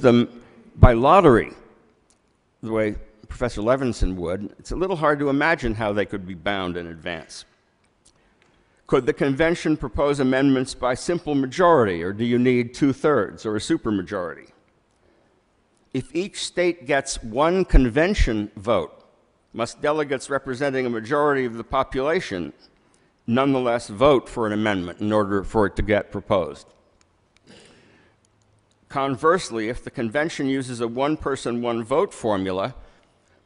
them by lottery, the way Professor Levinson would, it's a little hard to imagine how they could be bound in advance. Could the convention propose amendments by simple majority, or do you need 2/3 or a supermajority? If each state gets one convention vote, must delegates representing a majority of the population nonetheless vote for an amendment in order for it to get proposed? Conversely, if the convention uses a one-person, one-vote formula,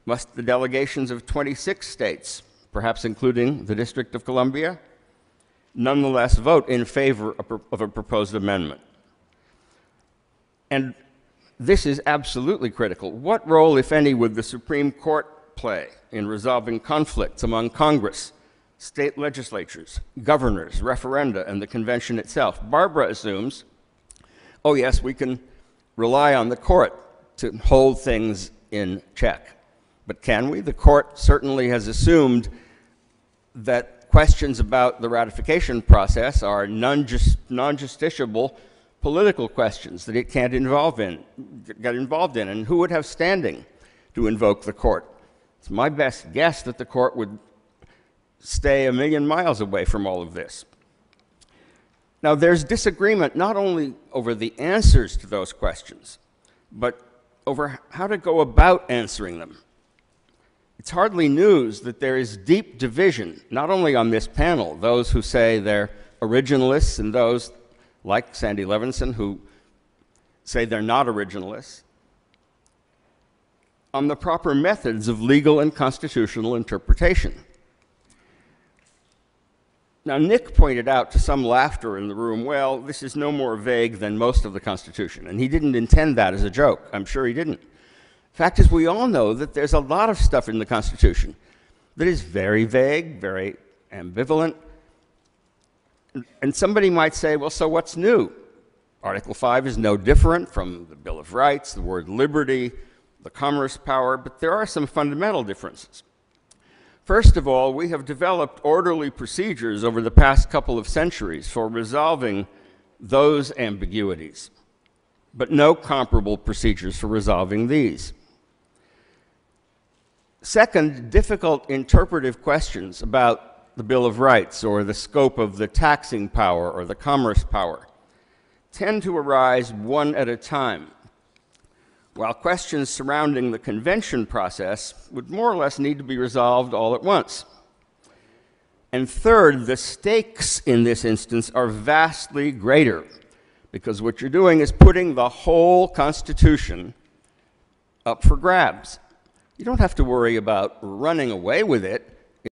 must the delegations of 26 states, perhaps including the District of Columbia, nonetheless vote in favor of a proposed amendment? And this is absolutely critical. What role, if any, would the Supreme Court play in resolving conflicts among Congress, state legislatures, governors, referenda, and the convention itself? Barbara assumes, oh yes, we can rely on the court to hold things in check. But can we? The court certainly has assumed that questions about the ratification process are non-justiciable political questions that it can't get involved in, and who would have standing to invoke the court? It's my best guess that the court would stay a million miles away from all of this. Now, there's disagreement not only over the answers to those questions, but over how to go about answering them. It's hardly news that there is deep division, not only on this panel, those who say they're originalists and those, like Sandy Levinson, who say they're not originalists, on the proper methods of legal and constitutional interpretation. Now, Nick pointed out to some laughter in the room, well, this is no more vague than most of the Constitution, and he didn't intend that as a joke. I'm sure he didn't. Fact is, we all know that there's a lot of stuff in the Constitution that is very vague, very ambivalent. And somebody might say, well, so what's new? Article 5 is no different from the Bill of Rights, the word liberty, the commerce power, but there are some fundamental differences. First of all, we have developed orderly procedures over the past couple of centuries for resolving those ambiguities, but no comparable procedures for resolving these. Second, difficult interpretive questions about the Bill of Rights or the scope of the taxing power or the commerce power tend to arise one at a time, while questions surrounding the convention process would more or less need to be resolved all at once. And third, the stakes in this instance are vastly greater, because what you're doing is putting the whole Constitution up for grabs. You don't have to worry about running away with it.